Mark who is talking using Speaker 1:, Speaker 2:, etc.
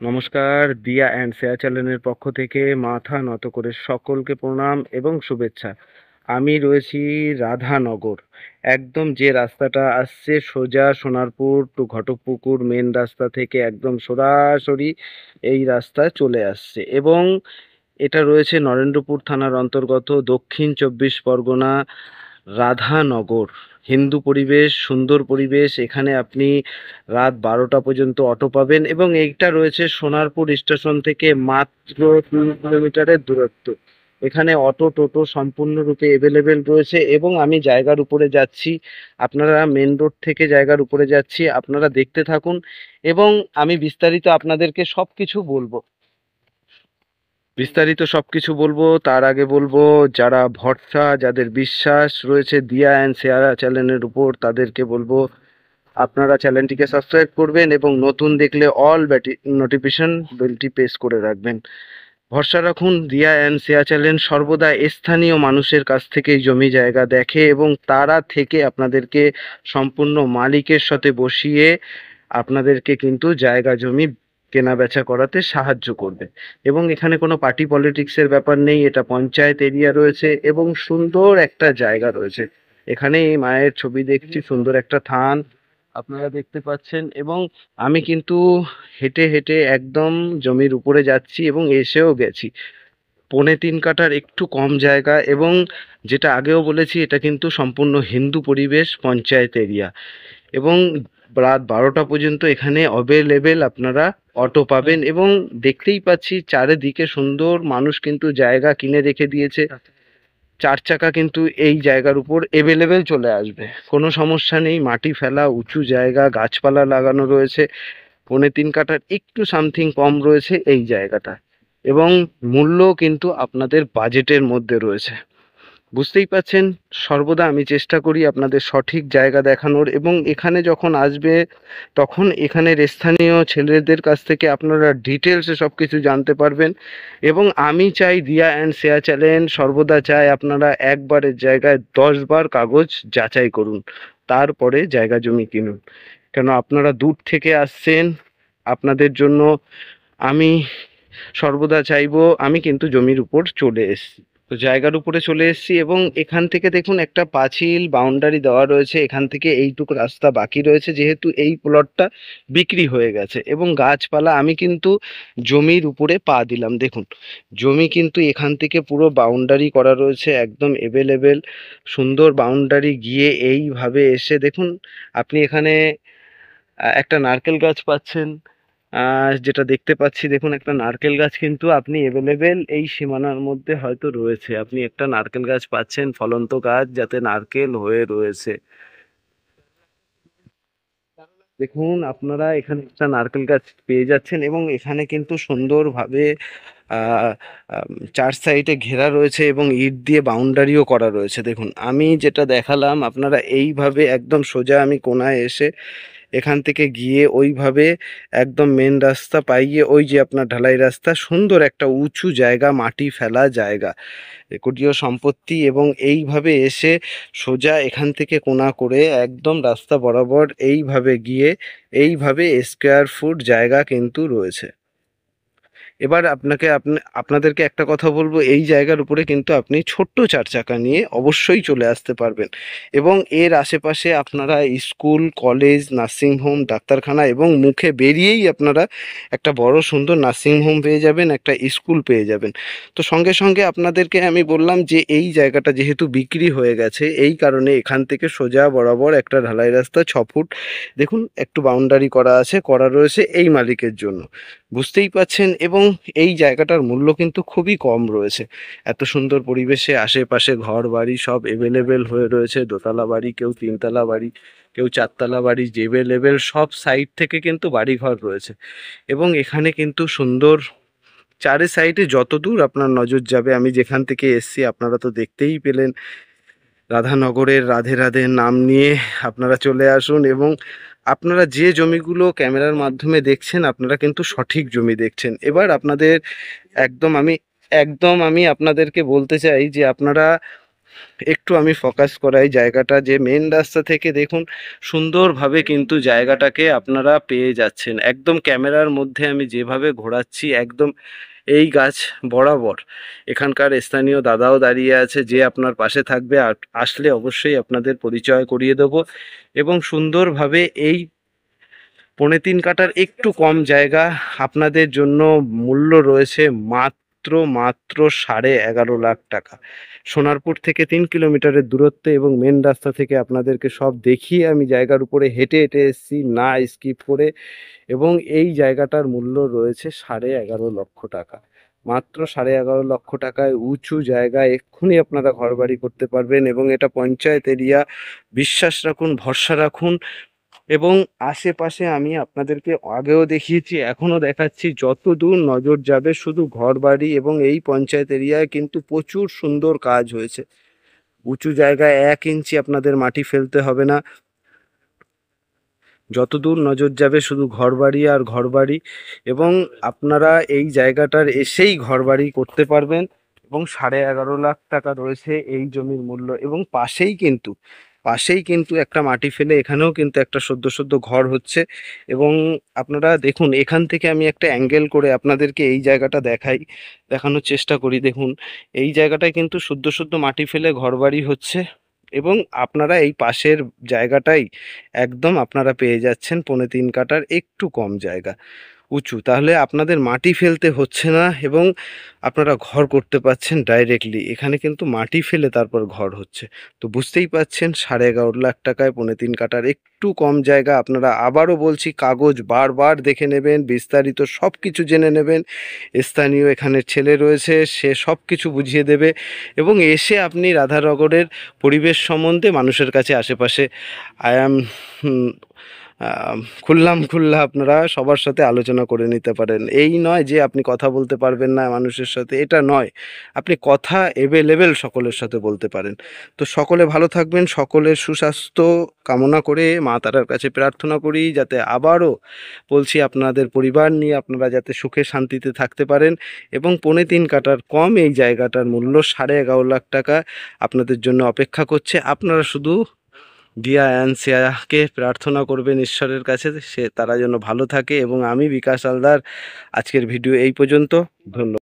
Speaker 1: নমস্কার, দিয়া and share চ্যানেলের পক্ষ থেকে মাথা নত করে সকলকে প্রণাম এবং শুভেচ্ছা। আমি রয়েছি রাধানগর, একদম যে রাস্তাটা আসছে সোজা সোনারপুর টু ঘটকপুকুর মেন রাস্তা থেকে একদম সরাসরি এই রাস্তায় চলে আসছে এবং এটা রয়েছে নরেন্দ্রপুর থানার অন্তর্গত দক্ষিণ চব্বিশ পরগনা রাধানগর। হিন্দু পরিবেশ, সুন্দর পরিবেশ। এখানে আপনি রাত 12টা পর্যন্ত অটো পাবেন এবং এইটা রয়েছে সোনারপুর স্টেশন থেকে মাত্র 3 কিলোমিটারের দূরত্ব। এখানে অটো টোটো সম্পূর্ণরূপে এভেলেবেল রয়েছে এবং আমি জায়গার উপরে যাচ্ছি। আপনারা মেন রোড থেকে জায়গার উপরে যাচ্ছি, আপনারা দেখতে থাকুন এবং আমি বিস্তারিত আপনাদেরকে সবকিছু বলবো। সবকিছু বলবো, তার আগে বলবো যারা ভরসা, যাদের বিশ্বাস রয়েছে দিয়া অ্যান্ড শেয়ার চ্যানেলের উপর, তাদেরকে বলবো আপনারা চ্যানেলটিকে সাবস্ক্রাইব করবেন এবং নতুন দেখলে অল নোটিফিকেশন বেলটি প্রেস করে রাখবেন। ভরসা রাখুন, দিয়া অ্যান্ড শেয়ার চ্যানেল সর্বদা স্থানীয় মানুষের কাছ থেকেই জমি জায়গা দেখে এবং তারা থেকে আপনাদেরকে সম্পূর্ণ মালিকের সাথে বসিয়ে আপনাদেরকে কিন্তু জায়গা জমি কেনা বেচা করাতে সাহায্য করবে। এবং এখানে কোনো পার্টি পলিটিক্সের ব্যাপার নেই, এটা পঞ্চায়েত এরিয়া রয়েছে এবং সুন্দর একটা জায়গা রয়েছে। এখানে এই মায়ের ছবি দেখছি, সুন্দর একটা থান আপনারা দেখতে পাচ্ছেন এবং আমি কিন্তু হেঁটে হেঁটে একদম জমির উপরে যাচ্ছি এবং এসেও গেছি। 3.25 কাঠার একটু কম জায়গা এবং যেটা আগেও বলেছি, এটা কিন্তু সম্পূর্ণ হিন্দু পরিবেশ, পঞ্চায়েত এরিয়া এবং রাত 12টা পর্যন্ত এখানে অ্যাভেলেবেল আপনারা অটো পাবেন এবং দেখতেই পাচ্ছি চারিদিকে সুন্দর, মানুষ কিন্তু জায়গা কিনে রেখে দিয়েছে। 4 চাকা কিন্তু এই জায়গার উপর এভেলেবেল চলে আসবে, কোনো সমস্যা নেই। মাটি ফেলা, উঁচু জায়গা, গাছপালা লাগানো রয়েছে। 3.25 কাঠার একটু সামথিং কম রয়েছে এই জায়গাটা এবং মূল্য কিন্তু আপনাদের বাজেটের মধ্যে রয়েছে। বুঝতেই পাচ্ছেন, সর্বদা আমি চেষ্টা করি আপনাদের সঠিক জায়গা দেখানোর এবং এখানে যখন আসবে তখন এখানের স্থানীয় ছেলেদের কাছ থেকে আপনারা ডিটেলসে সব কিছু জানতে পারবেন এবং আমি চাই দিয়া অ্যান্ড শেয়ার চ্যানেল সর্বদা চাই আপনারা একবারের জায়গায় 10 বার কাগজ যাচাই করুন, তারপরে জায়গা জমি কিনুন। কেন আপনারা দূর থেকে আসছেন, আপনাদের জন্য আমি সর্বদা চাইবো। আমি কিন্তু জমির উপর চলে এসেছি, তো জায়গার উপরে চলে এসেছি এবং এখান থেকে দেখুন একটা পাঁচিল বাউন্ডারি দেওয়া রয়েছে। এখান থেকে এইটুকু রাস্তা বাকি রয়েছে, যেহেতু এই প্লটটা বিক্রি হয়ে গেছে এবং গাছপালা। আমি কিন্তু জমির উপরে পা দিলাম, দেখুন জমি কিন্তু এখান থেকে পুরো বাউন্ডারি করা রয়েছে, একদম এভেলেবেল সুন্দর বাউন্ডারি গিয়ে এইভাবে এসে দেখুন আপনি এখানে একটা নারকেল গাছ পাচ্ছেন। যেটা দেখতে পাচ্ছি, দেখুন একটা নারকেল গাছ কিন্তু আপনি এভেলেবেল এই সীমানার মধ্যে হয়তো রয়েছে। আপনি একটা নারকেল গাছ পাচ্ছেন, ফলন্ত গাছ যাতে নারকেল হয়ে রয়েছে। দেখুন আপনারা এখানে একটা নারকেল গাছ পেয়ে যাচ্ছেন এবং এখানে কিন্তু সুন্দরভাবে আহ, চার সাইডে ঘেরা রয়েছে এবং ইট দিয়ে বাউন্ডারিও করা রয়েছে। দেখুন আমি যেটা দেখালাম, আপনারা এইভাবে একদম সোজা আমি কোনায় এসে এখান থেকে গিয়ে ওইভাবে একদম মেন রাস্তা পাইয়ে ওই যে আপনার ঢালাই রাস্তা, সুন্দর একটা উঁচু জায়গা, মাটি ফেলা জায়গা, রেকর্ডীয় সম্পত্তি এবং এইভাবে এসে সোজা এখান থেকে কোনা করে একদম রাস্তা বরাবর এইভাবে গিয়ে এইভাবে স্কোয়ার ফুট জায়গা কিন্তু রয়েছে। এবার আপনাদেরকে একটা কথা বলবো, এই জায়গার উপরে কিন্তু আপনি ছোট্ট 4 চাকা নিয়ে অবশ্যই চলে আসতে পারবেন এবং এর আশেপাশে আপনারা স্কুল, কলেজ, নার্সিংহোম, ডাক্তারখানা এবং মুখে বেরিয়েই আপনারা একটা বড় সুন্দর নার্সিংহোম পেয়ে যাবেন, একটা স্কুল পেয়ে যাবেন। তো সঙ্গে সঙ্গে আপনাদেরকে আমি বললাম যে এই জায়গাটা যেহেতু বিক্রি হয়ে গেছে, এই কারণে এখান থেকে সোজা বরাবর একটা ঢালাই রাস্তা 6 ফুট, দেখুন একটু বাউন্ডারি করা আছে, করা রয়েছে এই মালিকের জন্য, বুঝতেই পাচ্ছেন। এবং এই জায়গাটার মূল্য কিন্তু খুবই কম রয়েছে। এত সুন্দর পরিবেশে আশেপাশে ঘর বাড়ি সব এভেলেবেল হয়ে রয়েছে, দোতলা বাড়ি, কেউ 3তলা বাড়ি, কেউ 4তলা বাড়ি, এভেলেবেল সব সাইড থেকে কিন্তু বাড়ি ঘর রয়েছে এবং এখানে কিন্তু সুন্দর চারি সাইডে যত দূর আপনার নজর যাবে। আমি যেখান থেকে এসছি আপনারা তো দেখতেই পেলেন, রাধানগরের রাধে রাধে নাম নিয়ে আপনারা চলে আসুন এবং আপনারা যে জমিগুলো ক্যামেরার মাধ্যমে দেখছেন, আপনারা কিন্তু সঠিক জমি দেখছেন। এবার আপনাদের একদম আমি আপনাদেরকে বলতে চাই যে আপনারা একটু আমি ফোকাস করাই জায়গাটা, যে মেন রাস্তা থেকে দেখুন সুন্দরভাবে কিন্তু জায়গাটাকে আপনারা পেয়ে যাচ্ছেন। একদম ক্যামেরার মধ্যে আমি যেভাবে ঘোরাচ্ছি, একদম এই গাছ বরাবর এখানকার স্থানীয় দাদাও দাঁড়িয়ে আছে, যে আপনার পাশে থাকবে। আসলে অবশ্যই আপনাদের পরিচয় করিয়ে দেবো। এবং সুন্দরভাবে এই 3.5 কাঠার একটু কম জায়গা আপনাদের জন্য মূল্য রয়েছে মাত্র 11.5 লাখ টাকা। সোনারপুর থেকে 3 কিলোমিটারের দূরত্বে এবং মেন রাস্তা থেকে আপনাদেরকে সব দেখিয়ে আমি জায়গার উপরে হেঁটে হেঁটে এসেছি, না স্কিপ করে। এবং এই জায়গাটার মূল্য রয়েছে 11.5 লক্ষ টাকা। মাত্র 11.5 লক্ষ টাকায় উঁচু জায়গায় এক্ষুনি আপনারা ঘরবাড়ি করতে পারবেন। এবং এটা পঞ্চায়েত এরিয়া। বিশ্বাস রাখুন, ভরসা রাখুন। এবং আশেপাশে আমি আপনাদেরকে আগেও দেখিয়েছি, এখনও দেখাচ্ছি, যত দূর নজর যাবে শুধু ঘরবাড়ি। এবং এই পঞ্চায়েত এরিয়ায় কিন্তু প্রচুর সুন্দর কাজ হয়েছে। উঁচু জায়গায় 1 ইঞ্চি আপনাদের মাটি ফেলতে হবে না। যতদূর নজর যাবে শুধু ঘরবাড়ি আর ঘরবাড়ি। এবং আপনারা এই জায়গাটার এসেই ঘরবাড়ি করতে পারবেন। এবং 11.5 লাখ টাকা রয়েছে এই জমির মূল্য। এবং পাশেই কিন্তু একটা মাটি ফেলে এখানেও কিন্তু একটা সদ্য সদ্য ঘর হচ্ছে। এবং আপনারা দেখুন, এখান থেকে আমি একটা অ্যাঙ্গেল করে আপনাদেরকে এই জায়গাটা দেখানোর চেষ্টা করি। দেখুন, এই জায়গাটায় কিন্তু সদ্য সদ্য মাটি ফেলে ঘরবাড়ি হচ্ছে। এবং আপনারা এই পাশের জায়গাটাই একদম আপনারা পেয়ে যাচ্ছেন 3.5 কাঠার একটু কম জায়গা উঁচু। তাহলে আপনাদের মাটি ফেলতে হচ্ছে না এবং আপনারা ঘর করতে পারছেন ডাইরেক্টলি। এখানে কিন্তু মাটি ফেলে তারপর ঘর হচ্ছে। তো বুঝতেই পাচ্ছেন, 11.5 লাখ টাকায় 3.5 কাঠার একটু কম জায়গা। আপনারা, আবারও বলছি, কাগজ বারবার দেখে নেবেন, বিস্তারিত সব কিছু জেনে নেবেন। স্থানীয় এখানের ছেলে রয়েছে, সে সব কিছু বুঝিয়ে দেবে। এবং এসে আপনি রাধানগরের পরিবেশ সম্বন্ধে মানুষের কাছে আশেপাশে আই অ্যাম খোলা আপনারা সবার সাথে আলোচনা করে নিতে পারেন। এই নয় যে আপনি কথা বলতে পারবেন না মানুষের সাথে, এটা নয়। আপনি কথা অ্যাভেলেবেল সকলের সাথে বলতে পারেন। তো সকলে ভালো থাকবেন, সকলের সুস্বাস্থ্য কামনা করে মা তারার কাছে প্রার্থনা করি, যাতে আবারও বলছি আপনাদের পরিবার নিয়ে আপনারা যাতে সুখে শান্তিতে থাকতে পারেন। এবং 3.5 কাঠার কম এই জায়গাটার মূল্য 11.5 লাখ টাকা আপনাদের জন্য অপেক্ষা করছে। আপনারা শুধু দিয়া অ্যান্ড শ্রেয়াকে প্রার্থনা করবেন ঈশ্বরের কাছে, তারা যেন ভালো থাকে। এবং আমি বিকাশ হালদার, আজকের ভিডিও এই পর্যন্ত। ধন্যবাদ।